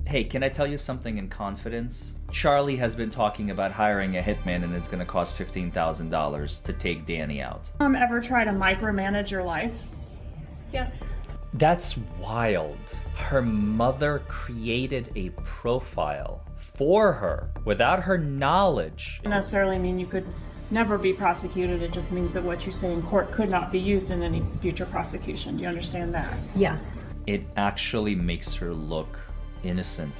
Hey, can I tell you something in confidence? Charlie has been talking about hiring a hitman and it's going to cost $15,000 to take Danny out. Ever try to micromanage your life? Yes. That's wild. Her mother created a profile for her without her knowledge. Doesn't necessarily mean you could never be prosecuted. It just means that what you say in court could not be used in any future prosecution. Do you understand that? Yes. It actually makes her look innocent.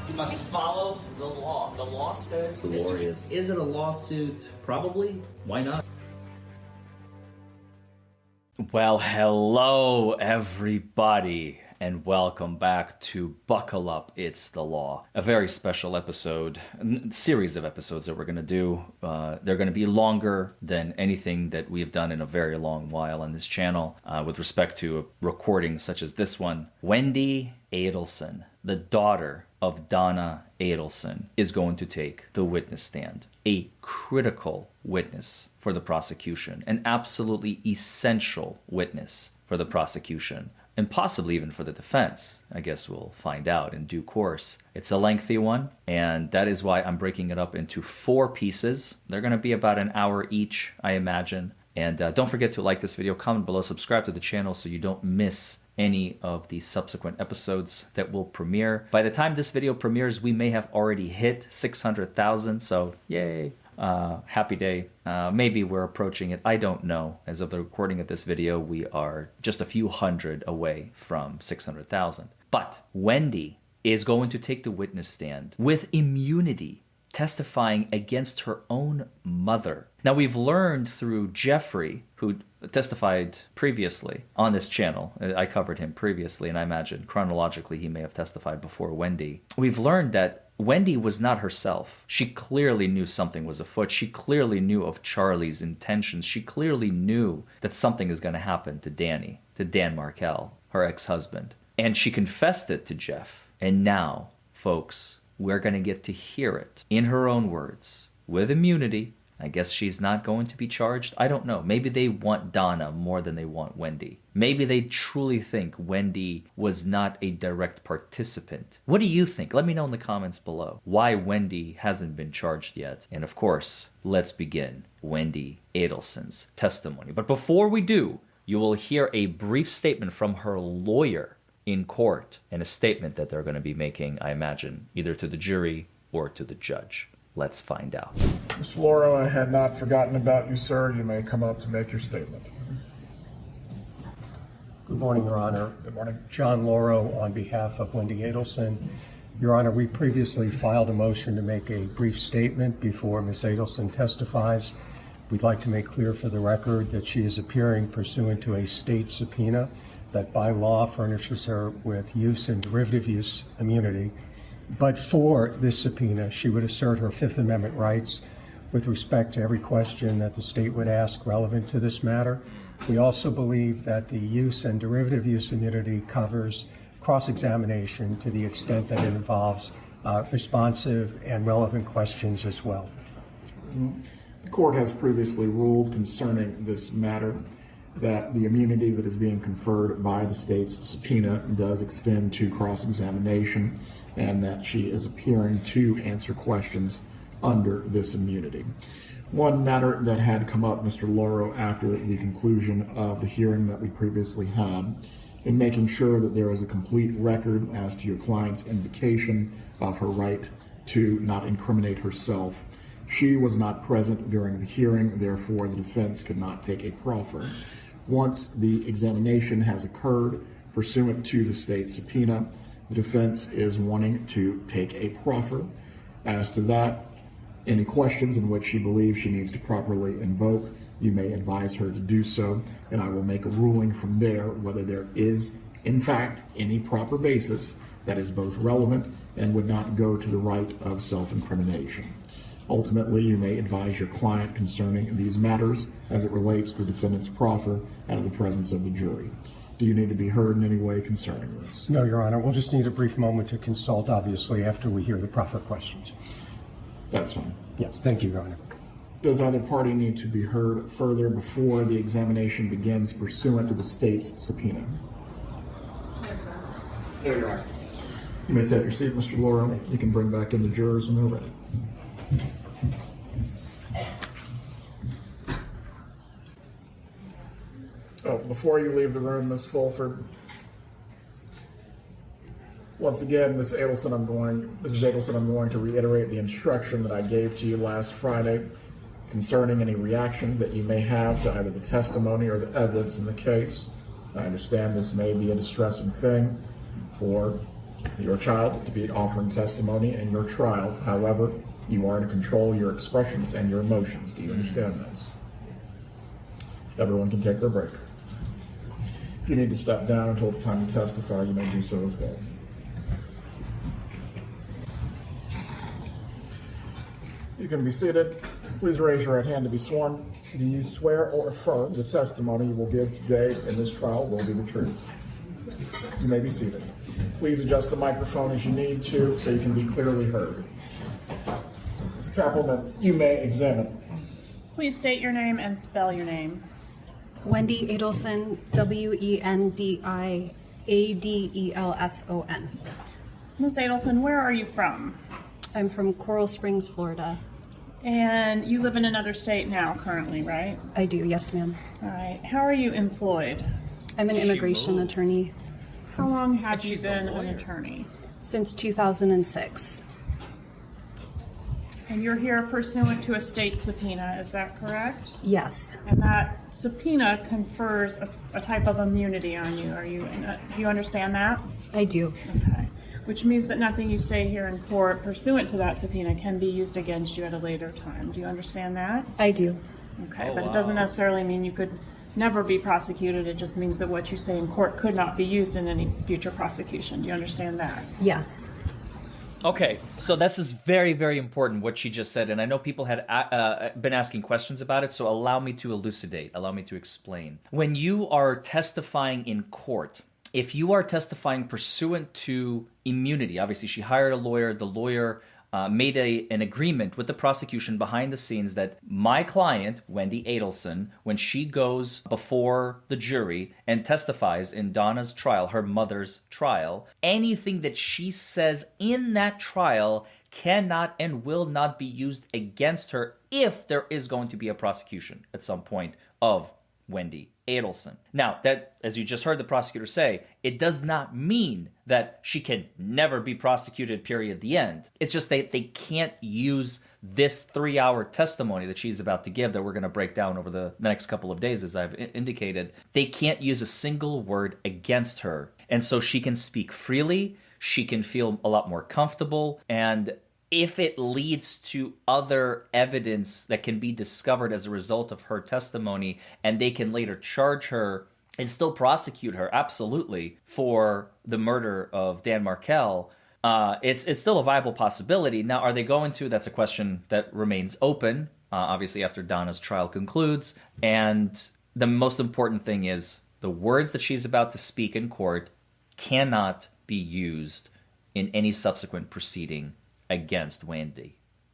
You must follow the law. The law says... Glorious. Is it a lawsuit? Probably. Why not? Well, hello everybody, and welcome back to Buckle Up, It's the Law. A very special episode, series of episodes that we're going to do. They're going to be longer than anything that we have done in a very long while on this channel with respect to a recording such as this one. Wendi Adelson, the daughter of Donna Adelson, is going to take the witness stand. A critical witness for the prosecution, an absolutely essential witness for the prosecution, and possibly even for the defense. I guess we'll find out in due course. It's a lengthy one, and that is why I'm breaking it up into 4 pieces. They're going to be about an hour each, I imagine. And don't forget to like this video, comment below, subscribe to the channel so you don't miss any of the subsequent episodes that will premiere. By the time this video premieres, we may have already hit 600,000, so yay. Happy day. Maybe we're approaching it. I don't know. As of the recording of this video, we are just a few hundred away from 600,000. But Wendi is going to take the witness stand with immunity, testifying against her own mother. Now, we've learned through Jeffrey, who testified previously on this channel. I covered him previously, and I imagine chronologically he may have testified before Wendi. We've learned that Wendi was not herself. She clearly knew something was afoot. She clearly knew of Charlie's intentions. She clearly knew that something is going to happen to Danny, to Dan Markel, her ex-husband. And she confessed it to Jeff. And now, folks, we're going to get to hear it in her own words, with immunity. I guess she's not going to be charged. I don't know. Maybe they want Donna more than they want Wendi. Maybe they truly think Wendi was not a direct participant. What do you think? Let me know in the comments below why Wendi hasn't been charged yet. And of course, let's begin Wendi Adelson's testimony. But before we do, you will hear a brief statement from her lawyer in court, and a statement that they're going to be making, I imagine, either to the jury or to the judge. Let's find out. Mr. Loro, I had not forgotten about you, sir. You may come up to make your statement. Good morning, Your Honor. Good morning. John Loro on behalf of Wendi Adelson. Your Honor, we previously filed a motion to make a brief statement before Ms. Adelson testifies. We'd like to make clear for the record that she is appearing pursuant to a state subpoena that by law furnishes her with use and derivative use immunity. But for this subpoena, she would assert her Fifth Amendment rights with respect to every question that the state would ask relevant to this matter. We also believe that the use and derivative use immunity covers cross-examination to the extent that it involves responsive and relevant questions as well. The court has previously ruled concerning this matter that the immunity that is being conferred by the state's subpoena does extend to cross-examination, and that she is appearing to answer questions under this immunity. One matter that had come up, Mr. Loro, after the conclusion of the hearing that we previously had, in making sure that there is a complete record as to your client's invocation of her right to not incriminate herself. She was not present during the hearing, therefore the defense could not take a proffer. Once the examination has occurred pursuant to the state subpoena, the defense is wanting to take a proffer. As to that, any questions in which she believes she needs to properly invoke, you may advise her to do so, and I will make a ruling from there whether there is, in fact, any proper basis that is both relevant and would not go to the right of self-incrimination. Ultimately, you may advise your client concerning these matters as it relates to the defendant's proffer out of the presence of the jury. Do you need to be heard in any way concerning this? No, Your Honor. We'll just need a brief moment to consult, obviously, after we hear the proper questions. That's fine. Yeah, thank you, Your Honor. Does either party need to be heard further before the examination begins pursuant to the state's subpoena? Yes, sir. There you are. You may take your seat, Mr. Lauro. You can bring back in the jurors when they're ready. Oh, before you leave the room, Ms. Fulford, once again, Mrs. Adelson, I'm going to reiterate the instruction that I gave to you last Friday concerning any reactions that you may have to either the testimony or the evidence in the case. I understand this may be a distressing thing for your child to be offering testimony in your trial. However, you are to control your expressions and your emotions. Do you understand this? Everyone can take their break. If you need to step down until it's time to testify, you may do so as well. You can be seated. Please raise your right hand to be sworn. Do you swear or affirm the testimony you will give today in this trial will be the truth? You may be seated. Please adjust the microphone as you need to so you can be clearly heard. Ms. Kappelman, you may examine. Please state your name and spell your name. Wendi Adelson, Wendiadelson. Ms. Adelson, where are you from? I'm from Coral Springs, Florida. And you live in another state now currently, right? I do, yes, ma'am. All right. How are you employed? I'm an immigration attorney How long have you she's a been an lawyer. attorney? since 2006. And you're here pursuant to a state subpoena, is that correct? Yes, And that subpoena confers a type of immunity on you. Do you understand that? I do. Okay. Which means that nothing you say here in court pursuant to that subpoena can be used against you at a later time. Do you understand that? I do. Okay, but it doesn't necessarily mean you could never be prosecuted. It just means that what you say in court could not be used in any future prosecution. Do you understand that? Yes. Okay, so this is very, very important, what she just said, and I know people had been asking questions about it, so allow me to elucidate, allow me to explain. When you are testifying in court, if you are testifying pursuant to immunity, obviously she hired a lawyer, the lawyer made an agreement with the prosecution behind the scenes that my client, Wendi Adelson, when she goes before the jury and testifies in Donna's trial, her mother's trial, anything that she says in that trial cannot and will not be used against her if there is going to be a prosecution at some point of Wendi Adelson. Now, that, as you just heard the prosecutor say, it does not mean that she can never be prosecuted, period, the end. It's just they can't use this 3-hour testimony that she's about to give that we're going to break down over the next couple of days, as I've indicated. They can't use a single word against her. And so she can speak freely, she can feel a lot more comfortable, and if it leads to other evidence that can be discovered as a result of her testimony, and they can later charge her and still prosecute her, absolutely, for the murder of Dan Markel, it's still a viable possibility. Now, are they going to? That's a question that remains open, obviously, after Donna's trial concludes. And the most important thing is the words that she's about to speak in court cannot be used in any subsequent proceeding against Wendi.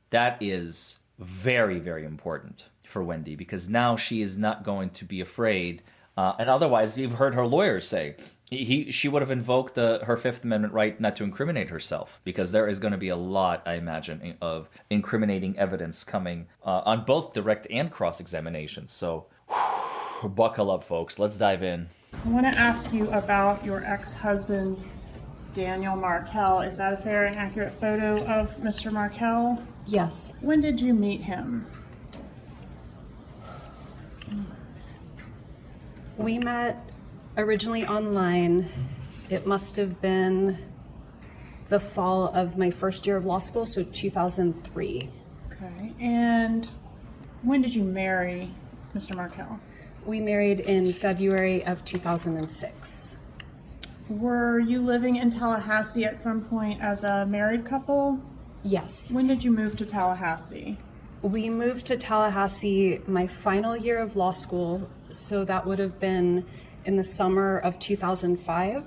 That is very, very important for Wendi, because now she is not going to be afraid. And otherwise, you've heard her lawyer say she would have invoked her Fifth Amendment right not to incriminate herself, because there is going to be a lot, I imagine, of incriminating evidence coming on both direct and cross-examinations. So buckle up, folks. Let's dive in. I want to ask you about your ex-husband, Daniel Markel. Is that a fair and accurate photo of Mr. Markel? Yes. When did you meet him? We met originally online. It must have been the fall of my first year of law school, so 2003. Okay. And when did you marry Mr. Markel? We married in February of 2006. Were you living in Tallahassee at some point as a married couple? Yes. When did you move to Tallahassee? We moved to Tallahassee my final year of law school, so that would have been in the summer of 2005.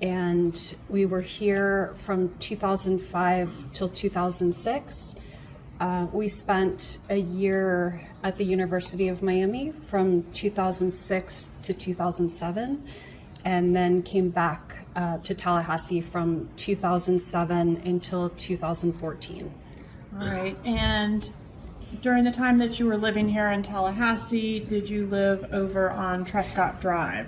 And we were here from 2005 till 2006. We spent a year at the University of Miami from 2006 to 2007, and then came back to Tallahassee from 2007 until 2014. All right. And during the time that you were living here in Tallahassee, did you live over on Trescott Drive?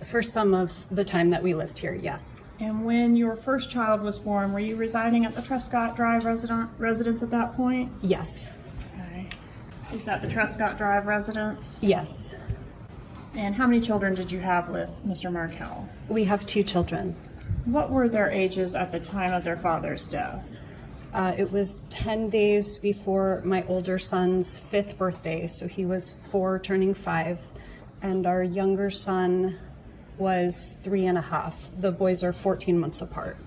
For some of the time that we lived here, yes. And when your first child was born, were you residing at the Trescott Drive residence at that point? Yes. Okay. Is that the Trescott Drive residence? Yes. And how many children did you have with Mr. Markel? We have 2 children. What were their ages at the time of their father's death? It was 10 days before my older son's 5th birthday, so he was 4 turning 5, and our younger son was 3.5. The boys are 14 months apart.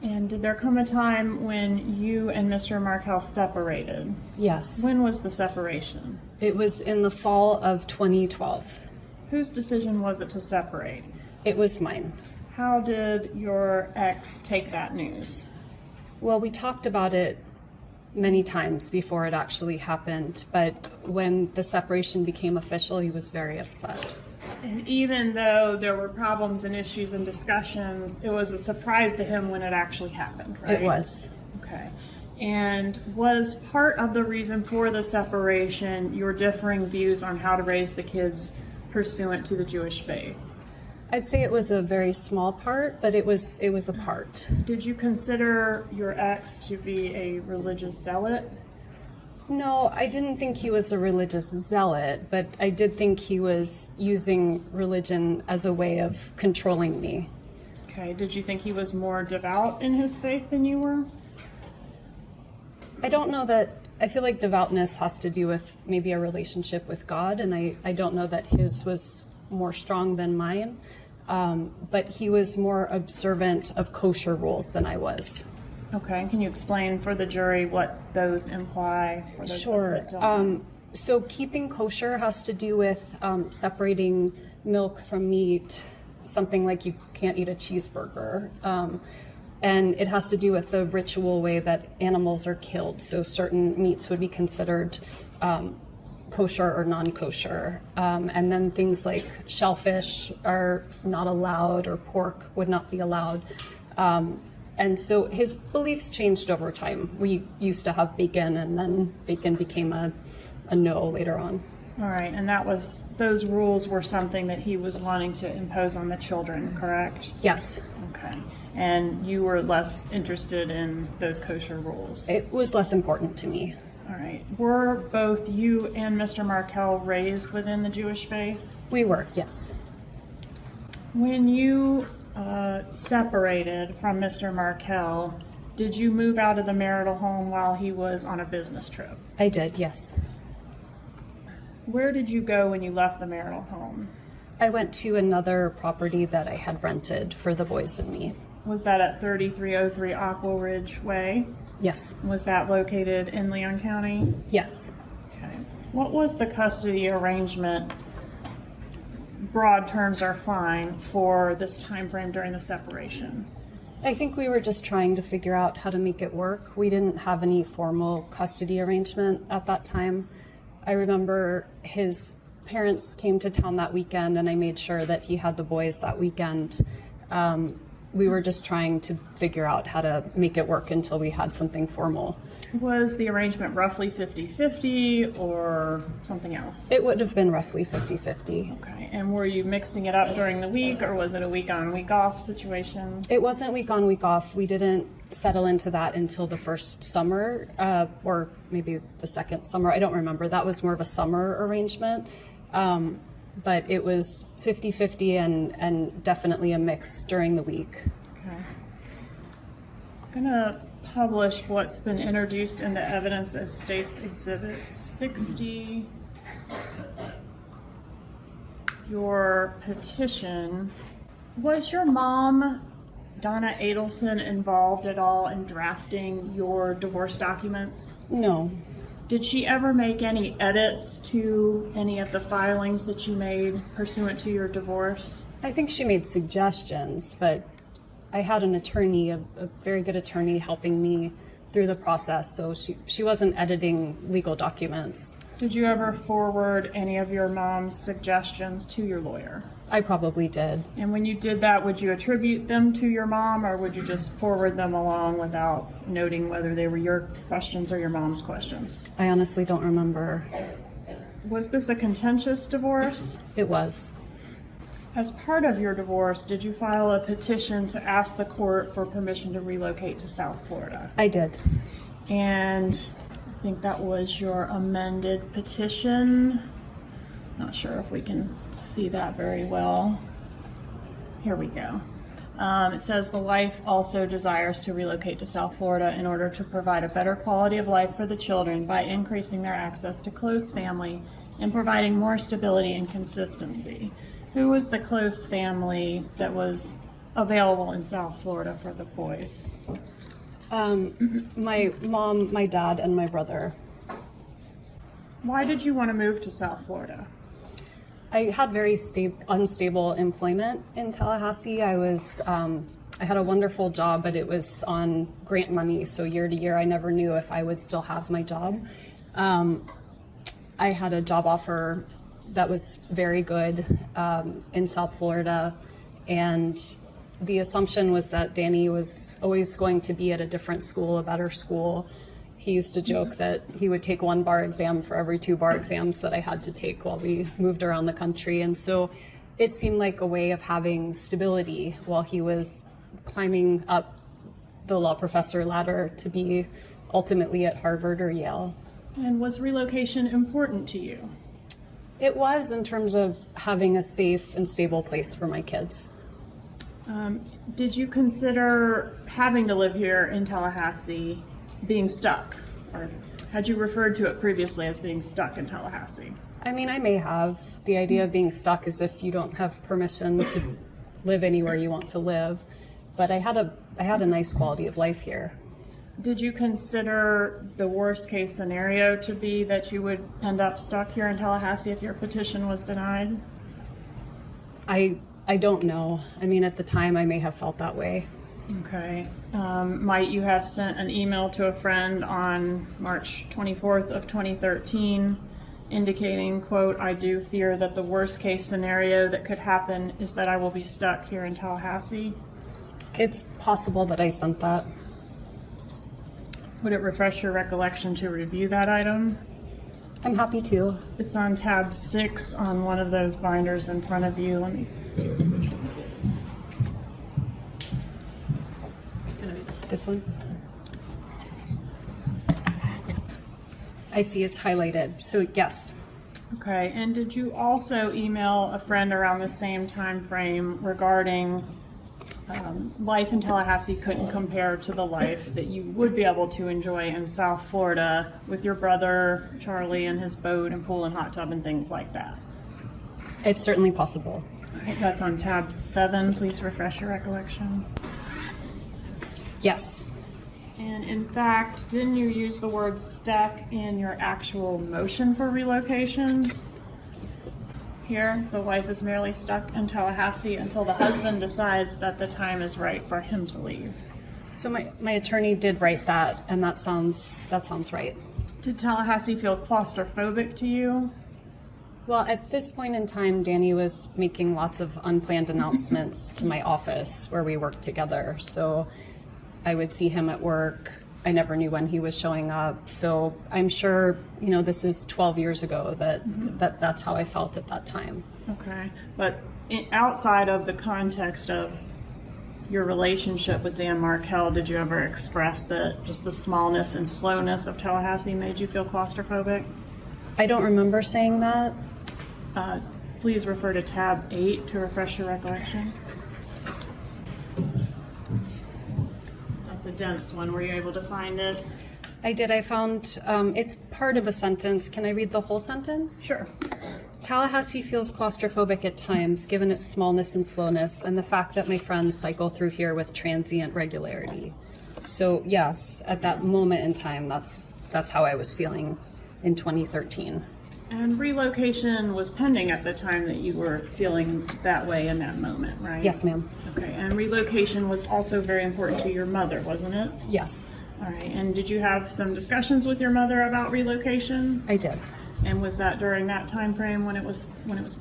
And did there come a time when you and Mr. Markel separated? Yes. When was the separation? It was in the fall of 2012. Whose decision was it to separate? It was mine. How did your ex take that news? Well, we talked about it many times before it actually happened, but when the separation became official, he was very upset. And even though there were problems and issues and discussions, it was a surprise to him when it actually happened, right? It was. Okay. And was part of the reason for the separation your differing views on how to raise the kids pursuant to the Jewish faith? I'd say it was a very small part, but it was a part. Did you consider your ex to be a religious zealot? No, I didn't think he was a religious zealot, but I did think he was using religion as a way of controlling me. Okay. Did you think he was more devout in his faith than you were? I don't know that. I feel like devoutness has to do with maybe a relationship with God, and I don't know that his was more strong than mine, but he was more observant of kosher rules than I was. Okay, can you explain for the jury what those imply for those of us Sure. that don't? So keeping kosher has to do with separating milk from meat, something like you can't eat a cheeseburger. And it has to do with the ritual way that animals are killed. So certain meats would be considered kosher or non-kosher. And then things like shellfish are not allowed, or pork would not be allowed. And so his beliefs changed over time. We used to have bacon, and then bacon became a no later on. All right, and those rules were something that he was wanting to impose on the children, correct? Yes. Okay, and you were less interested in those kosher rules? It was less important to me. All right. Were both you and Mr. Markel raised within the Jewish faith? We were, yes. When you separated from Mr. Markel, did you move out of the marital home while he was on a business trip? I did, yes. Where did you go when you left the marital home? I went to another property that I had rented for the boys and me. Was that at 3303 Aqua Ridge Way? Yes. Was that located in Leon County? Yes. Okay. What was the custody arrangement? Broad terms are fine for this time frame during the separation. I think we were just trying to figure out how to make it work. We didn't have any formal custody arrangement at that time. I remember his parents came to town that weekend, and I made sure that he had the boys that weekend. We were just trying to figure out how to make it work until we had something formal. Was the arrangement roughly 50-50 or something else? It would have been roughly 50-50. Okay, and were you mixing it up during the week, or was it a week on, week off situation? It wasn't week on, week off. We didn't settle into that until the first summer, or maybe the second summer. I don't remember. That was more of a summer arrangement. But it was 50-50 and definitely a mix during the week. Okay. I'm gonna publish what's been introduced into evidence as State's Exhibit 60. Your petition. Was your mom, Donna Adelson, involved at all in drafting your divorce documents? No. Did she ever make any edits to any of the filings that you made pursuant to your divorce? I think she made suggestions, but I had an attorney, a very good attorney, helping me through the process, so she wasn't editing legal documents. Did you ever forward any of your mom's suggestions to your lawyer? I probably did. And when you did that, would you attribute them to your mom, or would you just forward them along without noting whether they were your questions or your mom's questions? I honestly don't remember. Was this a contentious divorce? It was. As part of your divorce, did you file a petition to ask the court for permission to relocate to South Florida? I did. And I think that was your amended petition. Not sure if we can see that very well. Here we go. It says the wife also desires to relocate to South Florida in order to provide a better quality of life for the children by increasing their access to close family and providing more stability and consistency. Who was the close family that was available in South Florida for the boys? My mom, my dad, and my brother. Why did you want to move to South Florida? I had very unstable employment in Tallahassee. I had a wonderful job, but it was on grant money, so year to year I never knew if I would still have my job. I had a job offer that was very good in South Florida, and the assumption was that Danny was always going to be at a different school, a better school. He used to joke that he would take one bar exam for every 2 bar exams that I had to take while we moved around the country. And so it seemed like a way of having stability while he was climbing up the law professor ladder to be ultimately at Harvard or Yale. And was relocation important to you? It was, in terms of having a safe and stable place for my kids. Did you consider having to live here in Tallahassee being stuck? Or had you referred to it previously as being stuck in Tallahassee? I mean, I may have. The idea of being stuck is if you don't have permission to live anywhere you want to live. But I had a nice quality of life here. Did you consider the worst case scenario to be that you would end up stuck here in Tallahassee if your petition was denied? I don't know. I mean, at the time I may have felt that way. Okay. Might you have sent an email to a friend on March 24th of 2013 indicating, quote, "I do fear that the worst case scenario that could happen is that I will be stuck here in Tallahassee"? It's possible that I sent that. Would it refresh your recollection to review that item? I'm happy to. It's on tab 6 on one of those binders in front of you. Let me see which one. It's going to be This one? I see it's highlighted, so yes. Okay, and did you also email a friend around the same time frame regarding life in Tallahassee couldn't compare to the life that you would be able to enjoy in South Florida with your brother Charlie and his boat and pool and hot tub and things like that? It's certainly possible. I think that's on tab 7. Please refresh your recollection. Yes. And in fact, didn't you use the word stuck in your actual motion for relocation? Here, the wife is merely stuck in Tallahassee until the husband decides that the time is right for him to leave. So my attorney did write that, and that sounds right. Did Tallahassee feel claustrophobic to you? Well, at this point in time, Danny was making lots of unplanned announcements to my office where we worked together. So I would see him at work. I never knew when he was showing up. So I'm sure, this is 12 years ago that's how I felt at that time. Okay. But outside of the context of your relationship with Dan Markell, did you ever express that just the smallness and slowness of Tallahassee made you feel claustrophobic? I don't remember saying that. Please refer to tab 8 to refresh your recollection. That's a dense one. Were you able to find it? I did. I found it's part of a sentence. Can I read the whole sentence? Sure. Tallahassee feels claustrophobic at times, given its smallness and slowness, and the fact that my friends cycle through here with transient regularity. So yes, at that moment in time, that's how I was feeling in 2013. And relocation was pending at the time that you were feeling that way in that moment, right? Yes, ma'am. Okay, and relocation was also very important to your mother, wasn't it? Yes. All right, and did you have some discussions with your mother about relocation? I did. And was that during that time frame when it was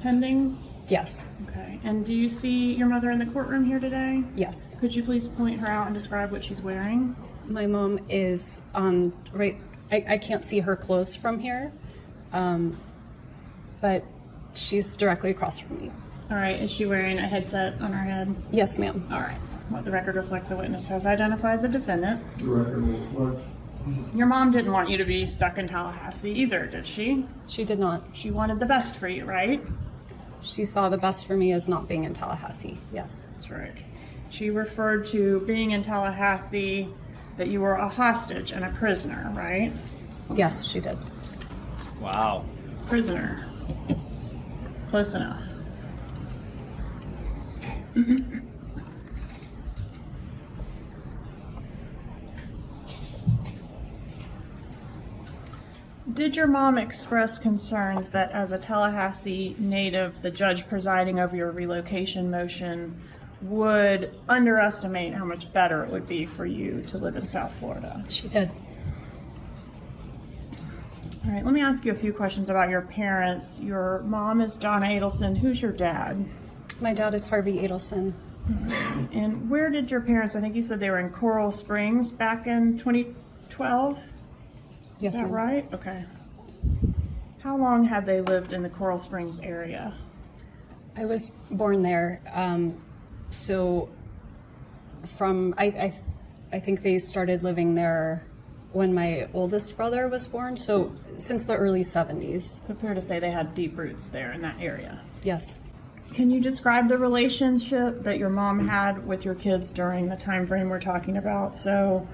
pending? Yes. Okay, and do you see your mother in the courtroom here today? Yes. Could you please point her out and describe what she's wearing? My mom is on right. I can't see her clothes from here, but she's directly across from me. All right, is she wearing a headset on her head? Yes, ma'am. All right. Let the record reflect the witness has identified the defendant. The record will reflect. Your mom didn't want you to be stuck in Tallahassee either, did she? She did not. She wanted the best for you, right? She saw the best for me as not being in Tallahassee. Yes. That's right. She referred to being in Tallahassee that you were a hostage and a prisoner, right? Yes, she did. Wow. Prisoner. Close enough. Did your mom express concerns that as a Tallahassee native, the judge presiding over your relocation motion would underestimate how much better it would be for you to live in South Florida? She did. All right, let me ask you a few questions about your parents. Your mom is Donna Adelson. Who's your dad? My dad is Harvey Adelson. And where did your parents, I think you said they were in Coral Springs back in 2012? Yes, Is that ma'am. right? Okay. How long had they lived in the Coral Springs area? I was born there, so from I think they started living there when my oldest brother was born. So since the early 70s. So fair to say they had deep roots there in that area. Yes. Can you describe the relationship that your mom had with your kids during the time frame we're talking about? So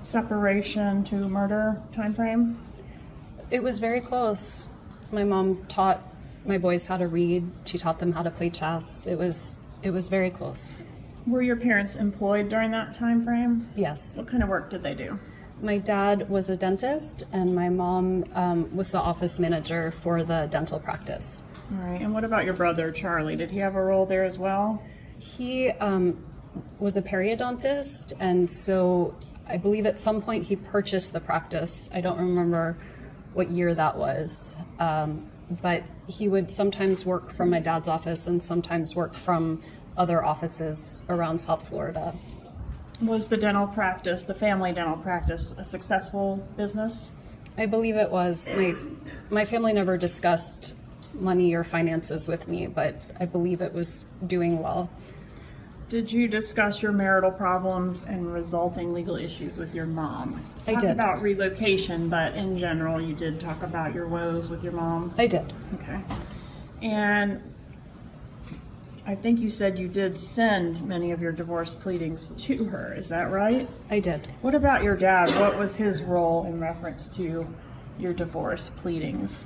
separation to murder time frame? It was very close. My mom taught my boys how to read. She taught them how to play chess. It was very close. Were your parents employed during that time frame? Yes. What kind of work did they do? My dad was a dentist, and my mom was the office manager for the dental practice. All right, and what about your brother, Charlie? Did he have a role there as well? He was a periodontist, and so I believe at some point he purchased the practice. I don't remember what year that was, but he would sometimes work from my dad's office and sometimes work from other offices around South Florida. Was the dental practice, the family dental practice, a successful business? I believe it was. My family never discussed money or finances with me, but I believe it was doing well. Did you discuss your marital problems and resulting legal issues with your mom? I Talk did. about relocation, but in general, you did talk about your woes with your mom? I did. Okay. And I think you said you did send many of your divorce pleadings to her. Is that right? I did. What about your dad? What was his role in reference to your divorce pleadings?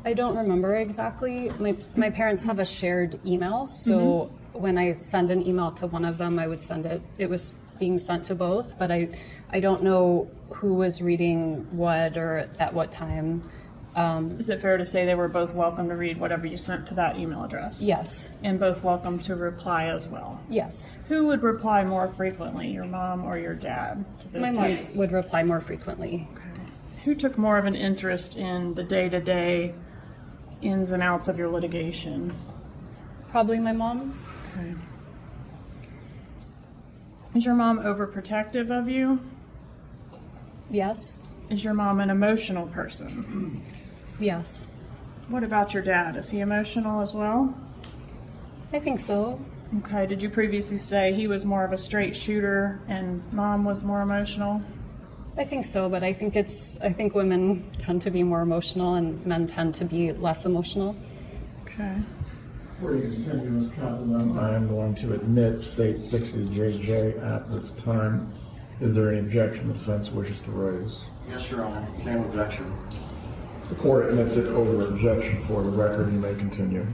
I don't remember exactly. My parents have a shared email, so when I send an email to one of them, I would send it. It was being sent to both, but I don't know who was reading what or at what time. Is it fair to say they were both welcome to read whatever you sent to that email address? Yes. And both welcome to reply as well? Yes. Who would reply more frequently, your mom or your dad, to those My mom types? would reply more frequently. Who took more of an interest in the day-to-day ins and outs of your litigation? Probably my mom. Okay. Is your mom overprotective of you? Yes. Is your mom an emotional person? Yes. What about your dad? Is he emotional as well? I think so. Okay, did you previously say he was more of a straight shooter and mom was more emotional? I think so, but I think women tend to be more emotional and men tend to be less emotional. Okay. Before you continue, Ms. Kaplan, I am going to admit State 60JJ at this time. Is there any objection the defense wishes to raise? Yes, Your Honor. Same objection. The court admits it over objection. For the record, you may continue.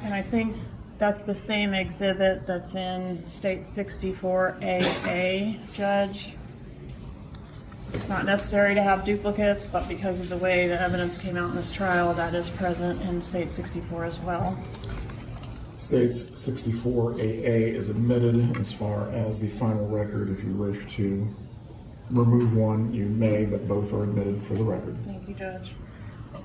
And I think that's the same exhibit that's in State 64AA, Judge. It's not necessary to have duplicates, but because of the way the evidence came out in this trial, that is present in State 64 as well. States 64AA is admitted as far as the final record if you wish to remove one, you may, but both are admitted for the record. Thank you, Judge.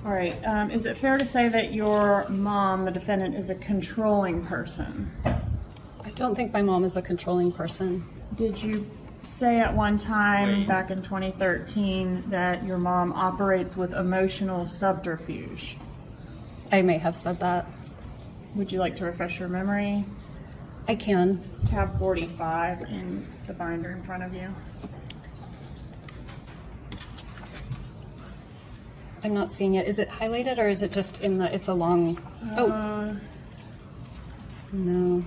All right. Is it fair to say that your mom, the defendant, is a controlling person? I don't think my mom is a controlling person. Did you say at one time back in 2013 that your mom operates with emotional subterfuge? I may have said that. Would you like to refresh your memory? I can. It's tab 45 in the binder in front of you. I'm not seeing it. Is it highlighted or is it just in the, it's a long, oh. No.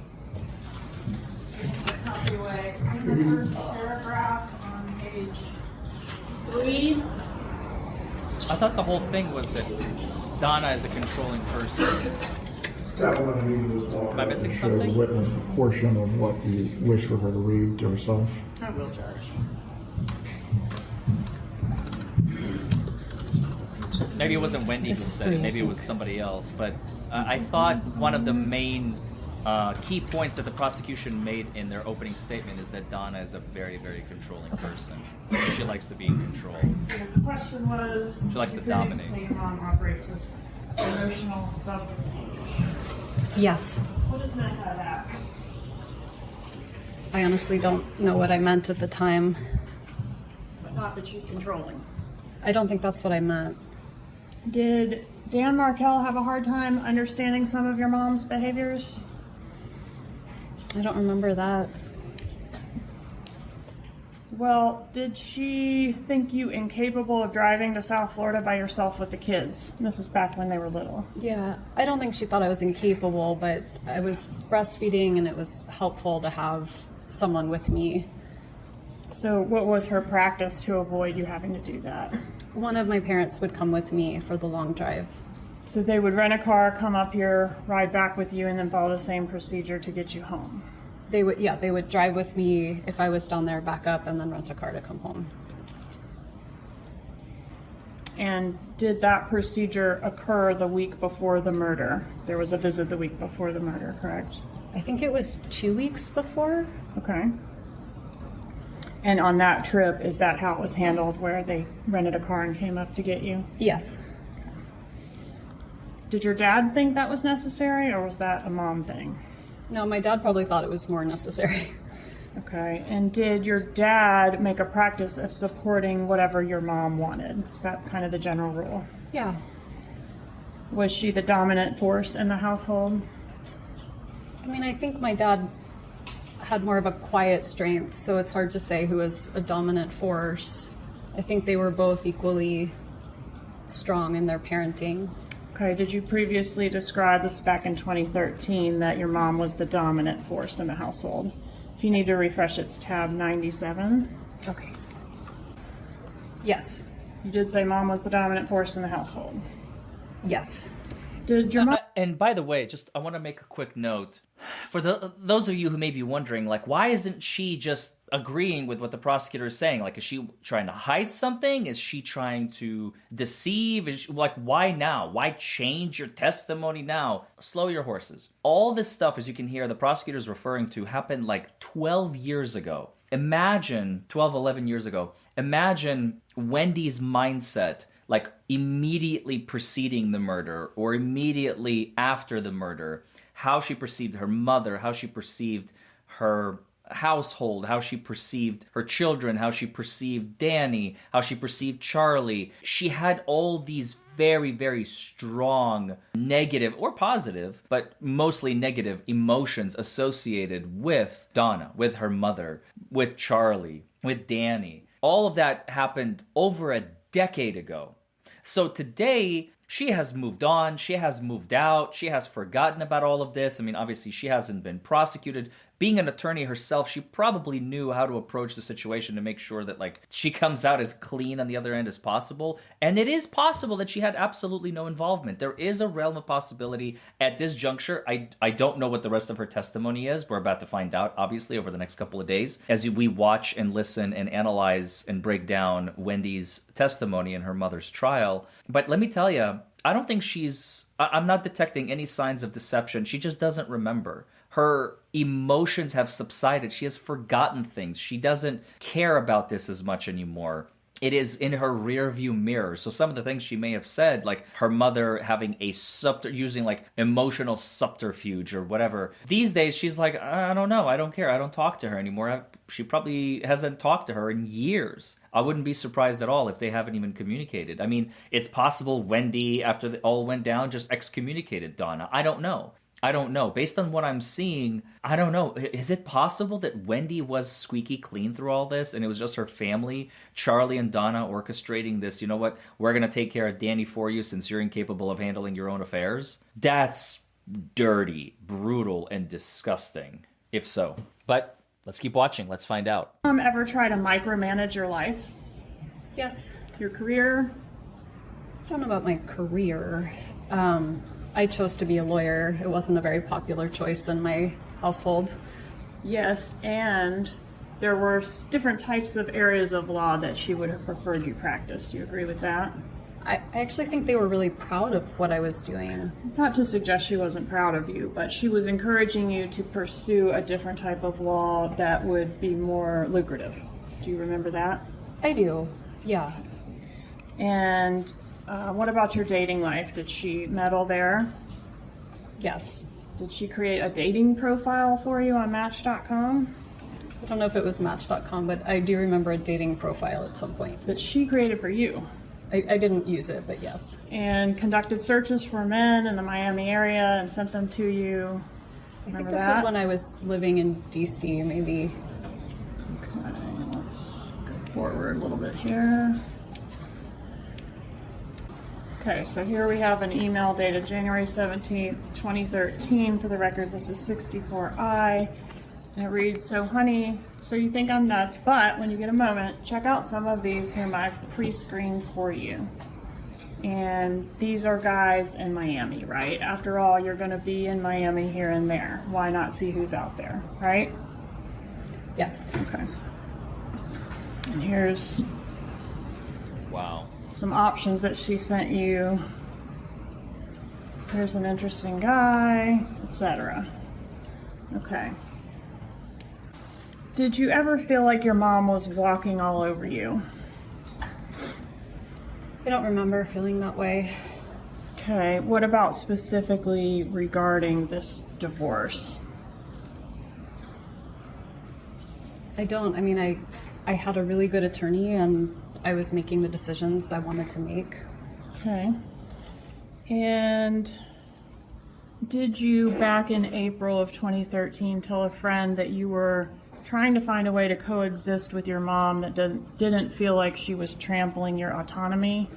Copyright. It's in the first paragraph on page 3. I thought the whole thing was that Donna is a controlling person. Am I missing Show something? the witness the portion of what you wish for her to read to herself. I will, Judge. Maybe it wasn't Wendi who said it, maybe it was somebody else, but I thought one of the main key points that the prosecution made in their opening statement is that Donna is a very, very controlling person. She likes to be in control. So the question was, She likes to you couldn't dominate. say your mom operates with emotional subterfuge. Yes. What is meant by that? I honestly don't know what I meant at the time. But not that she's controlling. I don't think that's what I meant. Did Dan Markell have a hard time understanding some of your mom's behaviors? I don't remember that. Well, did she think you incapable of driving to South Florida by yourself with the kids? This is back when they were little. Yeah, I don't think she thought I was incapable, but I was breastfeeding and it was helpful to have someone with me. So what was her practice to avoid you having to do that? One of my parents would come with me for the long drive. So they would rent a car, come up here, ride back with you, and then follow the same procedure to get you home. They would drive with me if I was down there, back up, and then rent a car to come home. And did that procedure occur the week before the murder? There was a visit the week before the murder, correct? I think it was 2 weeks before. Okay. And on that trip, is that how it was handled, where they rented a car and came up to get you? Yes. Did your dad think that was necessary, or was that a mom thing? No, my dad probably thought it was more necessary. Okay. And did your dad make a practice of supporting whatever your mom wanted? Is that kind of the general rule? Yeah. Was she the dominant force in the household? I mean, I think my dad had more of a quiet strength, so it's hard to say who was a dominant force. I think they were both equally strong in their parenting. Okay, did you previously describe this back in 2013 that your mom was the dominant force in the household? If you need to refresh, it's tab 97. Okay. Yes. You did say mom was the dominant force in the household. Yes. Did your mom... And by the way, just I want to make a quick note. For those of you who may be wondering, like, why isn't she just agreeing with what the prosecutor is saying? Like, is she trying to hide something? Is she trying to deceive? Like, why now? Why change your testimony now? Slow your horses. All this stuff, as you can hear, the prosecutor is referring to happened like 12 years ago. Imagine, 12, 11 years ago, imagine Wendy's mindset, like immediately preceding the murder or immediately after the murder, how she perceived her mother, how she perceived her household, how she perceived her children, how she perceived Danny, how she perceived Charlie. She had all these very, very strong negative or positive, but mostly negative emotions associated with Donna, with her mother, with Charlie, with Danny. All of that happened over a decade ago. So today, she has moved on, she has moved out, she has forgotten about all of this. I mean, obviously, she hasn't been prosecuted. Being an attorney herself, she probably knew how to approach the situation to make sure that, like, she comes out as clean on the other end as possible. And it is possible that she had absolutely no involvement. There is a realm of possibility at this juncture. I don't know what the rest of her testimony is. We're about to find out, obviously, over the next couple of days, as we watch and listen and analyze and break down Wendy's testimony in her mother's trial. But let me tell you, I don't think I'm not detecting any signs of deception. She just doesn't remember. her emotions have subsided. She has forgotten things. She doesn't care about this as much anymore. It is in her rear view mirror. So some of the things she may have said, like her mother having using like emotional subterfuge or whatever. These days, she's like, I don't know. I don't care. I don't talk to her anymore. She probably hasn't talked to her in years. I wouldn't be surprised at all if they haven't even communicated. I mean, it's possible Wendi, after it all went down, just excommunicated Donna. I don't know. Based on what I'm seeing, I don't know. Is it possible that Wendi was squeaky clean through all this and it was just her family, Charlie and Donna, orchestrating this, you know what, we're going to take care of Danny for you since you're incapable of handling your own affairs? That's dirty, brutal, and disgusting, if so. But let's keep watching. Let's find out. Ever try to micromanage your life? Yes. Your career? I don't know about my career. I chose to be a lawyer. It wasn't a very popular choice in my household. Yes, and there were different types of areas of law that she would have preferred you practice. Do you agree with that? I actually think they were really proud of what I was doing. Not to suggest she wasn't proud of you, but she was encouraging you to pursue a different type of law that would be more lucrative. Do you remember that? I do, yeah. And what about your dating life? Did she meddle there? Yes. Did she create a dating profile for you on Match.com? I don't know if it was Match.com, but I do remember a dating profile at some point. That she created for you? I didn't use it, but yes. And conducted searches for men in the Miami area and sent them to you? I think this was when I was living in D.C., maybe. Okay, let's go forward a little bit here. Okay, so here we have an email dated January 17th, 2013. For the record, this is 64I. And it reads, so honey, so you think I'm nuts, but when you get a moment, check out some of these whom I've pre-screened for you. And these are guys in Miami, right? After all, you're going to be in Miami here and there. Why not see who's out there, right? Yes. Okay. And here's... Wow. Some options that she sent you. Here's an interesting guy, etc. Okay. Did you ever feel like your mom was walking all over you? I don't remember feeling that way. Okay. What about specifically regarding this divorce? I don't. I mean, I had a really good attorney and I was making the decisions I wanted to make. Okay. And did you, back in April of 2013, tell a friend that you were trying to find a way to coexist with your mom that didn't feel like she was trampling your autonomy?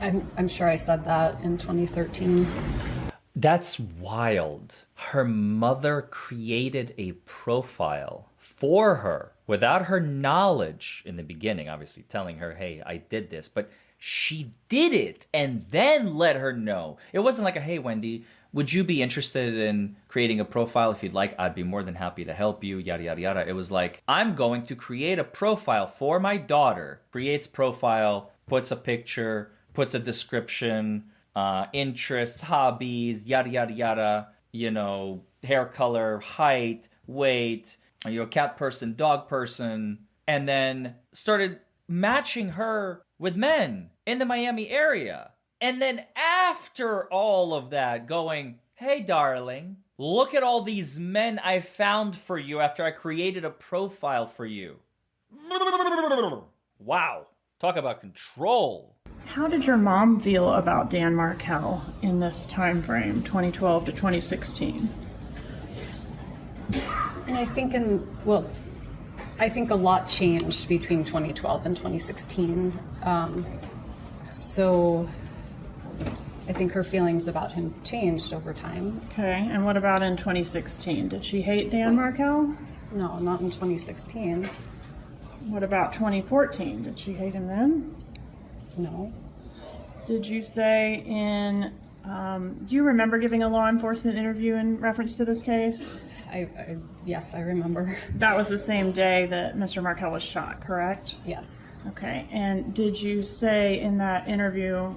I'm sure I said that in 2013. That's wild. Her mother created a profile for her without her knowledge in the beginning, obviously telling her, hey, I did this, but she did it and then let her know. It wasn't like a, hey, Wendi, would you be interested in creating a profile? If you'd like, I'd be more than happy to help you, yada, yada, yada. It was like, I'm going to create a profile for my daughter, creates profile, puts a picture, puts a description, interests, hobbies, yada, yada, yada, you know, hair color, height, weight, are you a cat person, dog person, and then started matching her with men in the Miami area. And then after all of that, going, hey, darling, look at all these men I found for you after I created a profile for you. Wow. Talk about control. How did your mom feel about Dan Markel in this time frame, 2012 to 2016? And I think I think a lot changed between 2012 and 2016. So I think her feelings about him changed over time. Okay, and what about in 2016? Did she hate Dan Markel? No, not in 2016. What about 2014? Did she hate him then? No. Did you say do you remember giving a law enforcement interview in reference to this case? Yes, I remember. That was the same day that Mr. Markel was shot, correct? Yes. Okay, and did you say in that interview,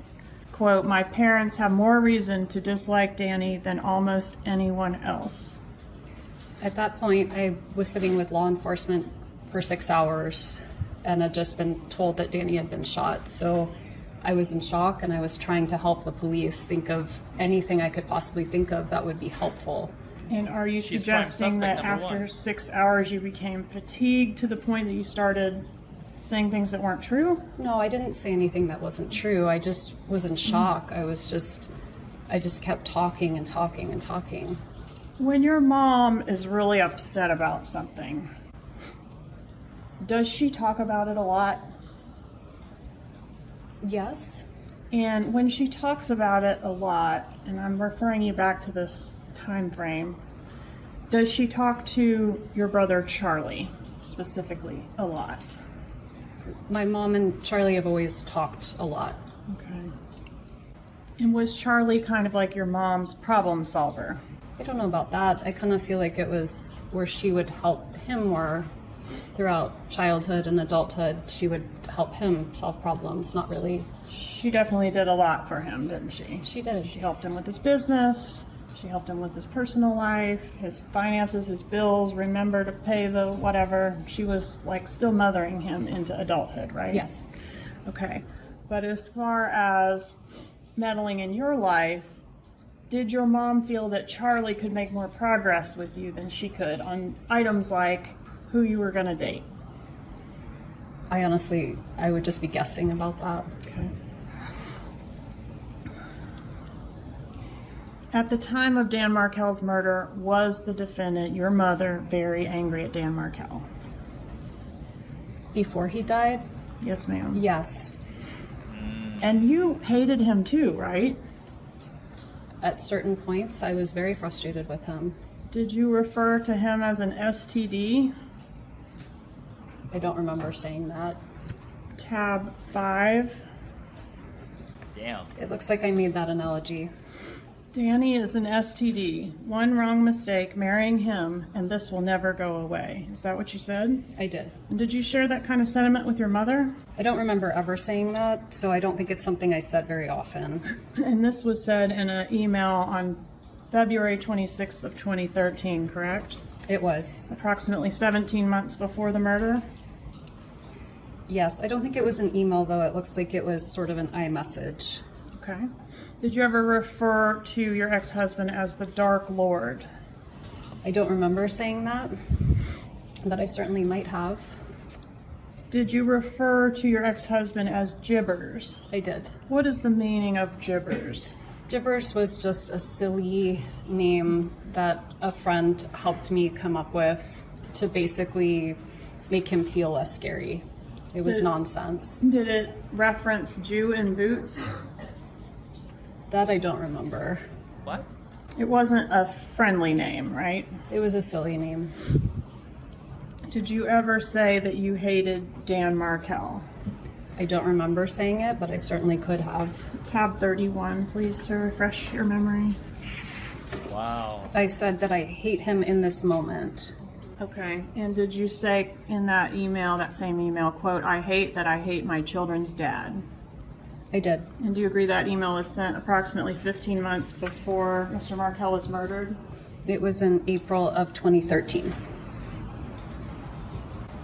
quote, "My parents have more reason to dislike Danny than almost anyone else." At that point, I was sitting with law enforcement for 6 hours and had just been told that Danny had been shot. So I was in shock, and I was trying to help the police think of anything I could possibly think of that would be helpful. And are you She's prime suggesting that suspect number after one. 6 hours you became fatigued to the point that you started saying things that weren't true? No, I didn't say anything that wasn't true. I just was in shock. I just kept talking and talking and talking. When your mom is really upset about something, does she talk about it a lot? Yes. And when she talks about it a lot, and I'm referring you back to this time frame, does she talk to your brother Charlie specifically a lot? My mom and Charlie have always talked a lot. Okay. And was Charlie kind of like your mom's problem solver? I don't know about that. I kind of feel like it was where she would help him more throughout childhood and adulthood. She would help him solve problems, not really. She definitely did a lot for him, didn't she? She did. She helped him with his business. She helped him with his personal life, his finances, his bills, remember to pay the whatever. She was like still mothering him into adulthood, right? Yes. Okay. But as far as meddling in your life, did your mom feel that Charlie could make more progress with you than she could on items like who you were going to date? I would just be guessing about that. Okay. At the time of Dan Markel's murder, was the defendant, your mother, very angry at Dan Markel? Before he died? Yes, ma'am. Yes. And you hated him too, right? At certain points, I was very frustrated with him. Did you refer to him as an STD? I don't remember saying that. Tab 5. Damn. It looks like I made that analogy. Danny is an STD. One wrong mistake, marrying him, and this will never go away. Is that what you said? I did. And did you share that kind of sentiment with your mother? I don't remember ever saying that, so I don't think it's something I said very often. And this was said in an email on February 26th of 2013, correct? It was. Approximately 17 months before the murder? Yes, I don't think it was an email, though. It looks like it was sort of an iMessage. Okay. Did you ever refer to your ex-husband as the Dark Lord? I don't remember saying that, but I certainly might have. Did you refer to your ex-husband as Gibbers? I did. What is the meaning of Gibbers? Gibbers was just a silly name that a friend helped me come up with to basically make him feel less scary. It was nonsense. Did it reference Jew in boots? That I don't remember. What? It wasn't a friendly name, right? It was a silly name. Did you ever say that you hated Dan Markel? I don't remember saying it, but I certainly could have. Tab 31, please, to refresh your memory. Wow. I said that I hate him in this moment. Okay, and did you say in that email, that same email, quote, I hate my children's dad? I did. And do you agree that email was sent approximately 15 months before Mr. Markel was murdered? It was in April of 2013.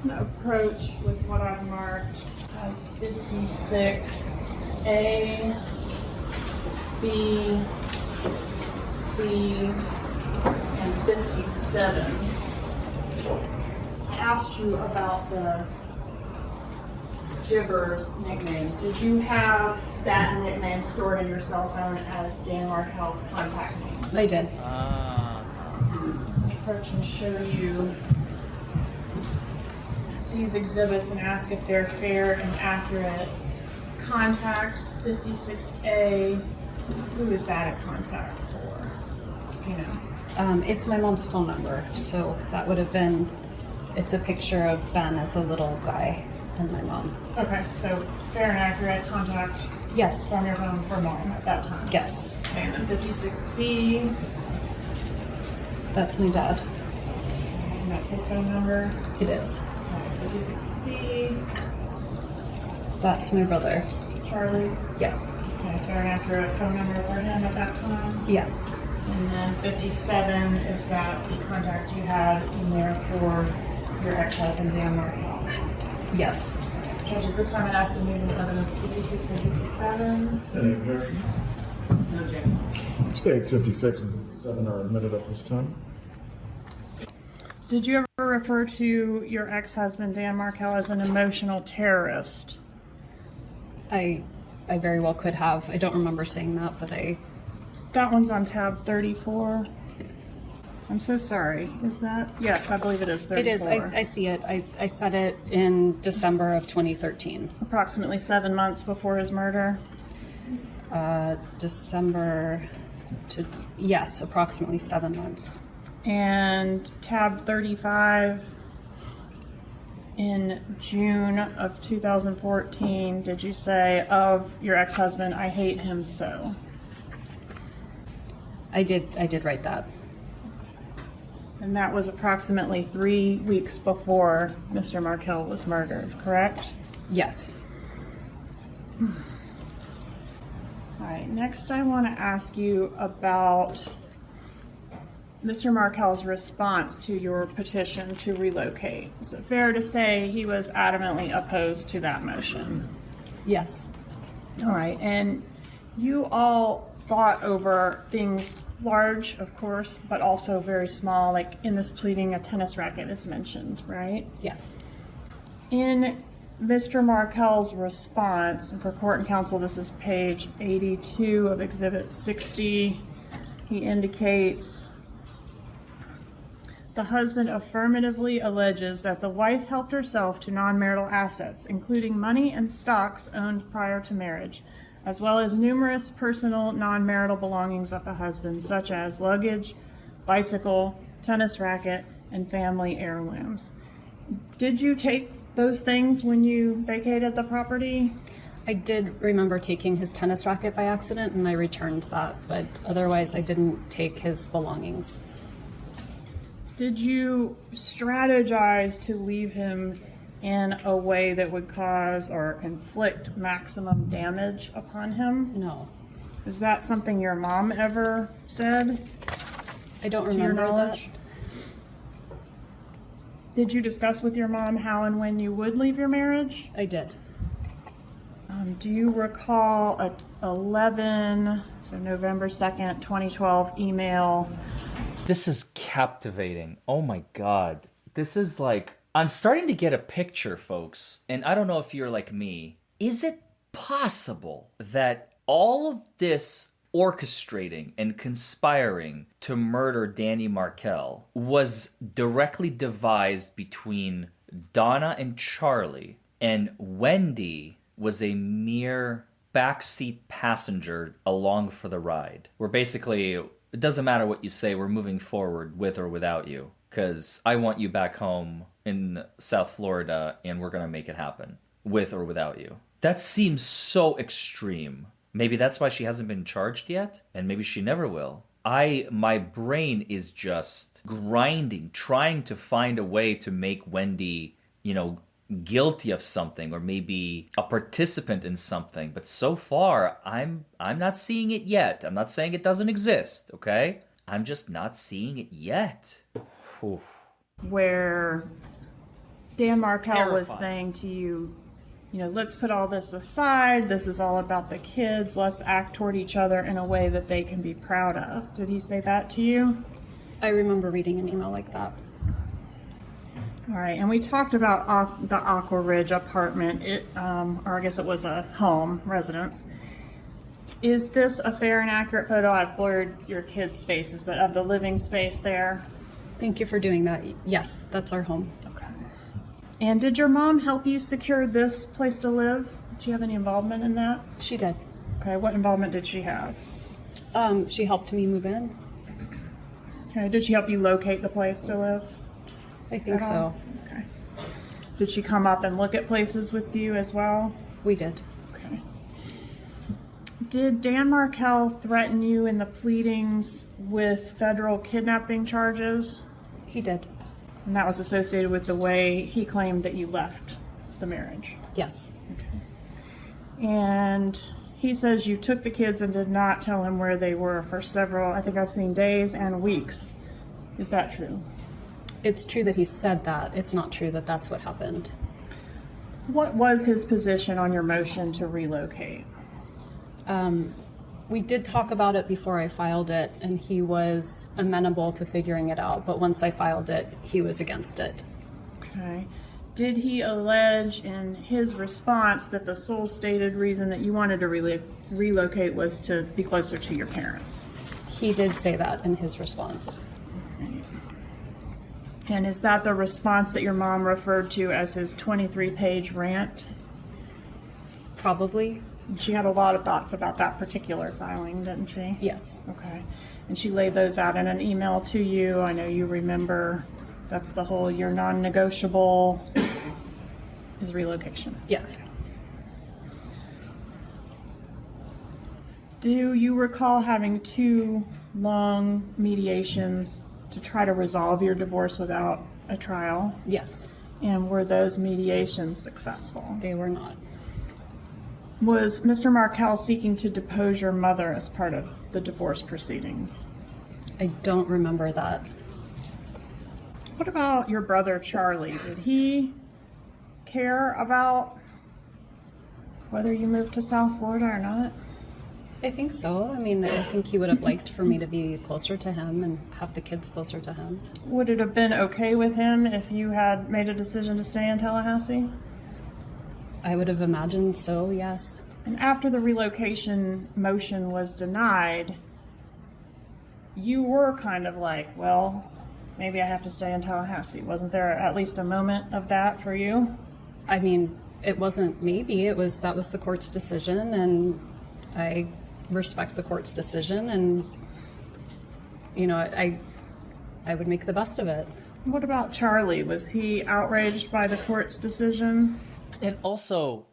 Approach with what I've marked as 56A, B, C, and 57. I asked you about the Gibbers nickname. Did you have that nickname stored in your cell phone as Dan Markel's contact name? I did. Approach and show you these exhibits and ask if they're fair and accurate. Contacts, 56A. Who is that a contact for? You know. It's my mom's phone number, so that would have been, it's a picture of Ben as a little guy and my mom. Okay, so fair and accurate contact Yes. from your phone for mom at that time. Yes. Okay, and then 56B, That's my dad. and that's his phone number. It is. 56C, That's my brother. Charlie. Yes. Okay, fair and accurate phone number for him at that time? Yes. And then 57 is that the contact you had in there for your ex-husband, Dan Markel? Yes. Judge, at this time I'd ask to move in evidence 56 and 57. Any objection? No objection. States 56 and 57 are admitted at this time. Did you ever refer to your ex-husband, Dan Markel, as an emotional terrorist? I very well could have. I don't remember saying that, but That one's on tab 34. I'm so sorry. Is that? Yes, I believe it is 34. it is. I see it. I said it in December of 2013. Approximately 7 months before his murder. Yes, approximately 7 months. And tab 35 in June of 2014, did you say of your ex-husband, I hate him so? I did write that. And that was approximately 3 weeks before Mr. Markel was murdered, correct? Yes. All right, next I want to ask you about Mr. Markel's response to your petition to relocate. Is it fair to say he was adamantly opposed to that motion? Yes. All right, and you all fought over things large, of course, but also very small, like in this pleading, a tennis racket is mentioned, right? Yes. In Mr. Markel's response, and for court and counsel, this is page 82 of Exhibit 60, he indicates, the husband affirmatively alleges that the wife helped herself to non-marital assets, including money and stocks owned prior to marriage, as well as numerous personal non-marital belongings of the husband, such as luggage, bicycle, tennis racket, and family heirlooms. Did you take those things when you vacated the property? I did remember taking his tennis racket by accident, and I returned that, but otherwise I didn't take his belongings. Did you strategize to leave him in a way that would cause or inflict maximum damage upon him? No. Is that something your mom ever said? I don't To your remember that. knowledge? Did you discuss with your mom how and when you would leave your marriage? I did. Do you recall a November 2nd, 2012 email? This is captivating. Oh my God. This is like, I'm starting to get a picture, folks. And I don't know if you're like me. Is it possible that all of this orchestrating and conspiring to murder Danny Markel was directly devised between Donna and Charlie, and Wendi was a mere backseat passenger along for the ride? Where basically, it doesn't matter what you say, we're moving forward with or without you, because I want you back home in South Florida and we're going to make it happen, with or without you. That seems so extreme. Maybe that's why she hasn't been charged yet, and maybe she never will. My brain is just grinding, trying to find a way to make Wendi, guilty of something, or maybe a participant in something. But so far, I'm not seeing it yet. I'm not saying it doesn't exist, okay? I'm just not seeing it yet. Whew. Where Dan Markel was terrifying. saying to you, let's put all this aside. This is all about the kids. Let's act toward each other in a way that they can be proud of. Did he say that to you? I remember reading an email like that. All right, and we talked about the Aqua Ridge apartment, or I guess it was a home, residence. Is this a fair and accurate photo? I've blurred your kids' faces, but of the living space there? Thank you for doing that. Yes, that's our home. Okay. And did your mom help you secure this place to live? Did she have any involvement in that? She did. Okay, what involvement did she have? She helped me move in. Okay, did she help you locate the place to live? I think at all? so. Okay. Did she come up and look at places with you as well? We did. Okay. Did Dan Markel threaten you in the pleadings with federal kidnapping charges? He did. And that was associated with the way he claimed that you left the marriage. Yes. And he says you took the kids and did not tell him where they were for several, I think I've seen days and weeks. Is that true? It's true that he said that. It's not true that that's what happened. What was his position on your motion to relocate? We did talk about it before I filed it, and he was amenable to figuring it out. But once I filed it, he was against it. Okay. Did he allege in his response that the sole stated reason that you wanted to relocate was to be closer to your parents? He did say that in his response. Okay. And is that the response that your mom referred to as his 23-page rant? Probably. She had a lot of thoughts about that particular filing, didn't she? Yes. Okay. And she laid those out in an email to you. I know you remember. That's the whole your non-negotiable is relocation. Yes. Do you recall having 2 long mediations to try to resolve your divorce without a trial? Yes. And were those mediations successful? They were not. Was Mr. Markel seeking to depose your mother as part of the divorce proceedings? I don't remember that. What about your brother Charlie? Did he care about whether you moved to South Florida or not? I think so. I mean, I think he would have liked for me to be closer to him and have the kids closer to him. Would it have been okay with him if you had made a decision to stay in Tallahassee? I would have imagined so, yes. And after the relocation motion was denied, you were kind of like, well, maybe I have to stay in Tallahassee. Wasn't there at least a moment of that for you? I mean, it wasn't maybe. That was the court's decision, and I respect the court's decision, and, you know, I would make the best of it. What about Charlie? Was he outraged by the court's decision? And also,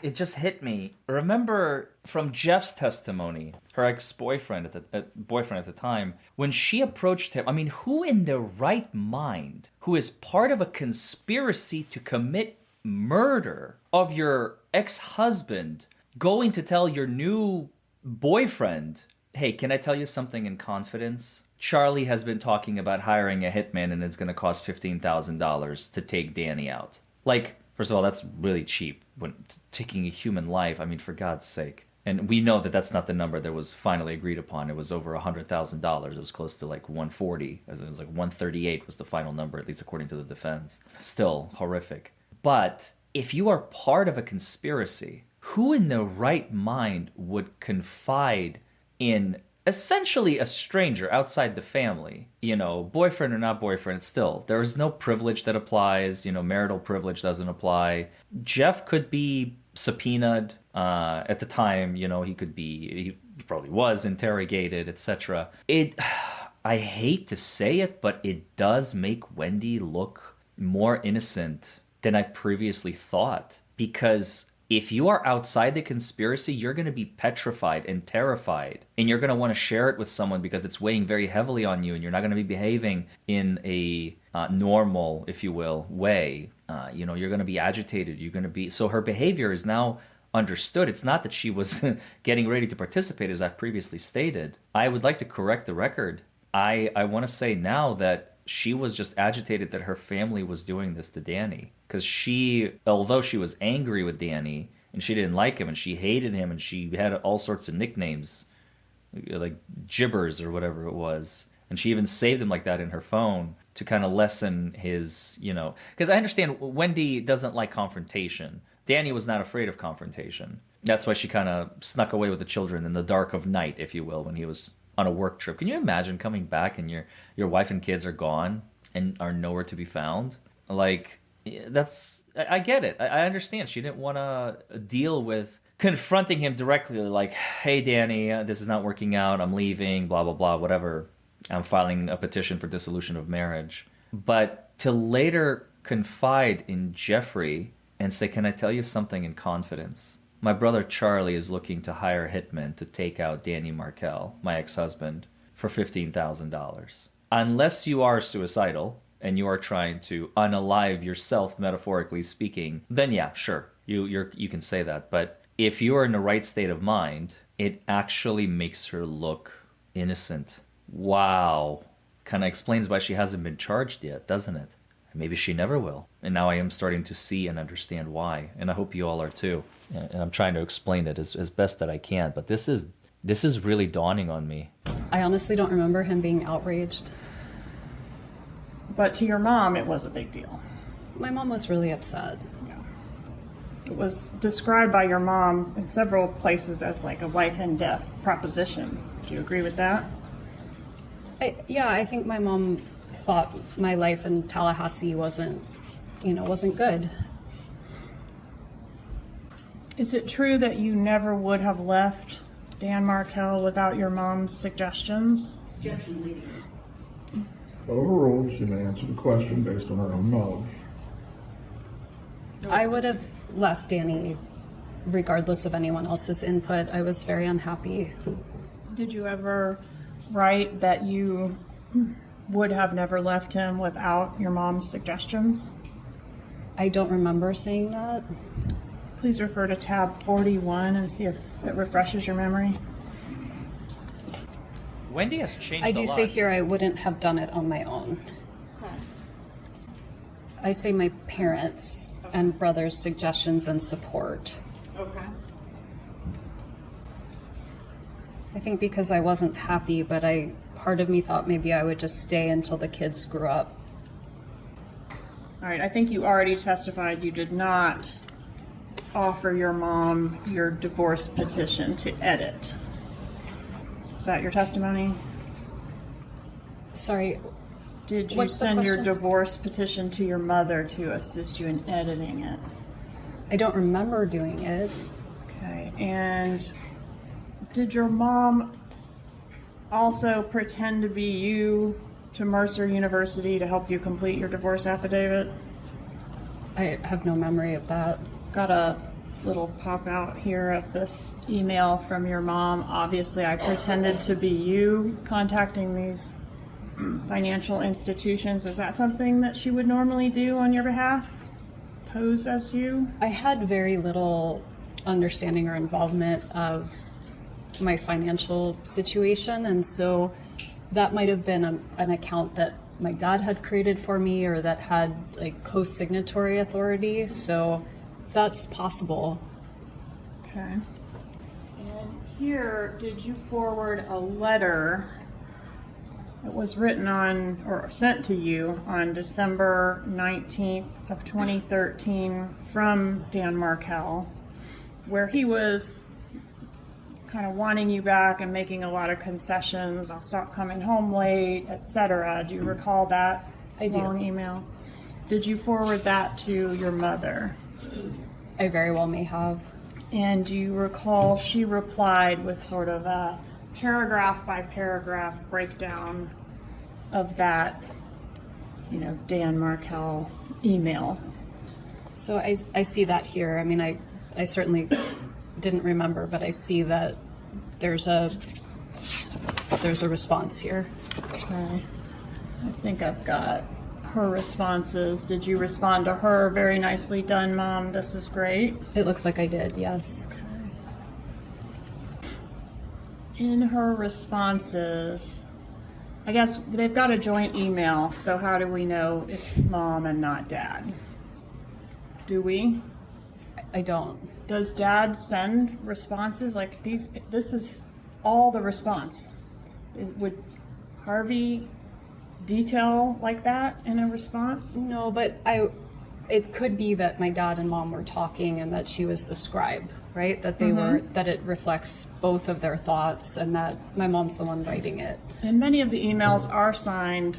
it just hit me. Remember from Jeff's testimony, her ex-boyfriend boyfriend at the time, when she approached him, I mean, who in their right mind, who is part of a conspiracy to commit murder of your ex-husband, going to tell your new boyfriend, hey, can I tell you something in confidence? Charlie has been talking about hiring a hitman and it's going to cost $15,000 to take Danny out. Like, first of all, that's really cheap when taking a human life. I mean, for God's sake. And we know that that's not the number that was finally agreed upon. It was over $100,000. It was close to like 140. It was like 138 was the final number, at least according to the defense. Still horrific. But if you are part of a conspiracy, who in their right mind would confide in essentially a stranger outside the family? You know, boyfriend or not boyfriend, still, there is no privilege that applies. You know, marital privilege doesn't apply. Jeff could be subpoenaed. At the time, you know, he probably was interrogated, etc. I hate to say it, but it does make Wendi look more innocent than I previously thought. Because if you are outside the conspiracy, you're going to be petrified and terrified. And you're going to want to share it with someone because it's weighing very heavily on you. And you're not going to be behaving in a normal, if you will, way. You know, you're going to be agitated. You're going to be... So her behavior is now understood. It's not that she was getting ready to participate, as I've previously stated. I would like to correct the record. I want to say now that she was just agitated that her family was doing this to Danny. Because she, although she was angry with Danny, and she didn't like him, and she hated him, and she had all sorts of nicknames, like Gibbers or whatever it was. And she even saved him like that in her phone to kind of lessen his, you know... Because I understand Wendi doesn't like confrontation. Danny was not afraid of confrontation. That's why she kind of snuck away with the children in the dark of night, if you will, when he was on a work trip. Can you imagine coming back and your wife and kids are gone and are nowhere to be found? Like, that's... I get it. I understand. She didn't want to deal with confronting him directly, like, hey, Danny, this is not working out. I'm leaving, blah, blah, blah, whatever. I'm filing a petition for dissolution of marriage. But to later confide in Jeffrey and say, can I tell you something in confidence? My brother Charlie is looking to hire a hitman to take out Danny Markel, my ex-husband, for $15,000. Unless you are suicidal and you are trying to unalive yourself, metaphorically speaking, then yeah, sure, you can say that. But if you are in the right state of mind, it actually makes her look innocent. Wow. Kind of explains why she hasn't been charged yet, doesn't it? Maybe she never will. And now I am starting to see and understand why. And I hope you all are too. And I'm trying to explain it as best that I can. But this is really dawning on me. I honestly don't remember him being outraged. But to your mom, it was a big deal. My mom was really upset. It was described by your mom in several places as like a life and death proposition. Do you agree with that? I think my mom thought my life in Tallahassee wasn't good. Is it true that you never would have left Dan Markel without your mom's suggestions? Objection, lady. Overruled, she may answer the question based on her own knowledge. I would have left Danny regardless of anyone else's input. I was very unhappy. Did you ever write that you would have never left him without your mom's suggestions? I don't remember saying that. Please refer to tab 41 and see if it refreshes your memory. Wendi has changed I a do lot. say here I wouldn't have done it on my own. I say my parents and brother's suggestions and support. Okay. I think because I wasn't happy, but part of me thought maybe I would just stay until the kids grew up. All right, I think you already testified you did not offer your mom your divorce petition to edit. Is that your testimony? Sorry, Did you What's the send your question? divorce petition to your mother to assist you in editing it? I don't remember doing it. Okay, and did your mom also pretend to be you to Mercer University to help you complete your divorce affidavit? I have no memory of that. Got a little pop out here of this email from your mom. Obviously, I pretended to be you contacting these financial institutions. Is that something that she would normally do on your behalf? Pose as you? I had very little understanding or involvement of my financial situation, and so that might have been an account that my dad had created for me or that had like co-signatory authority, so that's possible. Okay. And here, did you forward a letter that was written on or sent to you on December 19th of 2013 from Dan Markel, where he was kind of wanting you back and making a lot of concessions? I'll stop coming home late, etc. Do you recall that I do. long email? Did you forward that to your mother? I very well may have. And do you recall she replied with sort of a paragraph by paragraph breakdown of that, Dan Markel email? So I see that here. I mean, I certainly didn't remember, but I see that there's a response here. Okay. I think I've got her responses. Did you respond to her? Very nicely done, Mom. This is great. It looks like I did, yes. In her responses, I guess they've got a joint email, so how do we know it's Mom and not Dad? Do we? I don't. Does Dad send responses like these? This is all the response. Would Harvey detail like that in a response? No, but it could be that my dad and mom were talking and that she was the scribe, right? That they were, that it reflects both of their thoughts and that my mom's the one writing it. And many of the emails are signed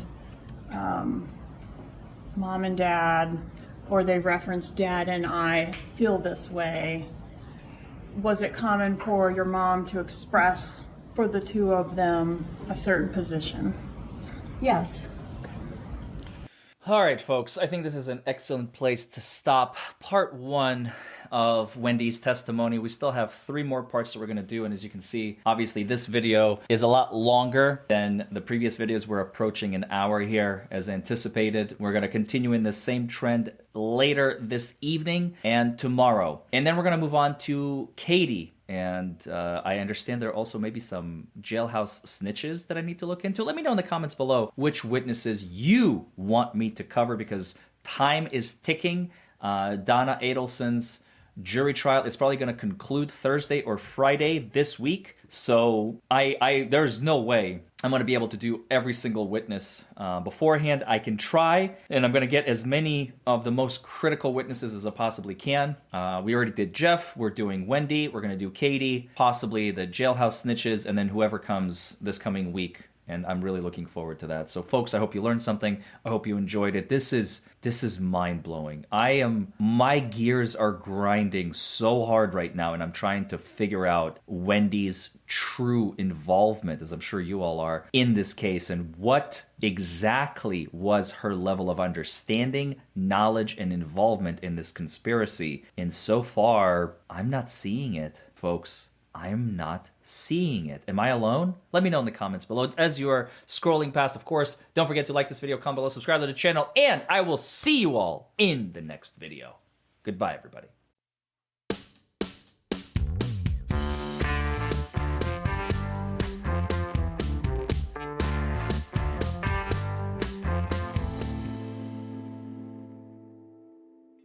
Mom and Dad, or they reference Dad and I feel this way. Was it common for your mom to express for the two of them a certain position? Yes. All right, folks, I think this is an excellent place to stop part one of Wendy's testimony. We still have 3 more parts that we're going to do. And as you can see, obviously this video is a lot longer than the previous videos. We're approaching an hour here as anticipated. We're going to continue in the same trend later this evening and tomorrow. And then we're going to move on to Katie. And I understand there are also maybe some jailhouse snitches that I need to look into. Let me know in the comments below which witnesses you want me to cover, because time is ticking. Donna Adelson's jury trial is probably going to conclude Thursday or Friday this week. So there's no way I'm going to be able to do every single witness beforehand. I can try, and I'm going to get as many of the most critical witnesses as I possibly can. We already did Jeff. We're doing Wendi. We're going to do Katie, possibly the jailhouse snitches, and then whoever comes this coming week. And I'm really looking forward to that. So folks, I hope you learned something. I hope you enjoyed it. This is mind-blowing. My gears are grinding so hard right now, and I'm trying to figure out Wendy's true involvement, as I'm sure you all are, in this case, and what exactly was her level of understanding, knowledge, and involvement in this conspiracy. And so far, I'm not seeing it, folks. I'm not seeing it. Am I alone? Let me know in the comments below. As you are scrolling past, of course, don't forget to like this video, comment below, subscribe to the channel, and I will see you all in the next video. Goodbye, everybody.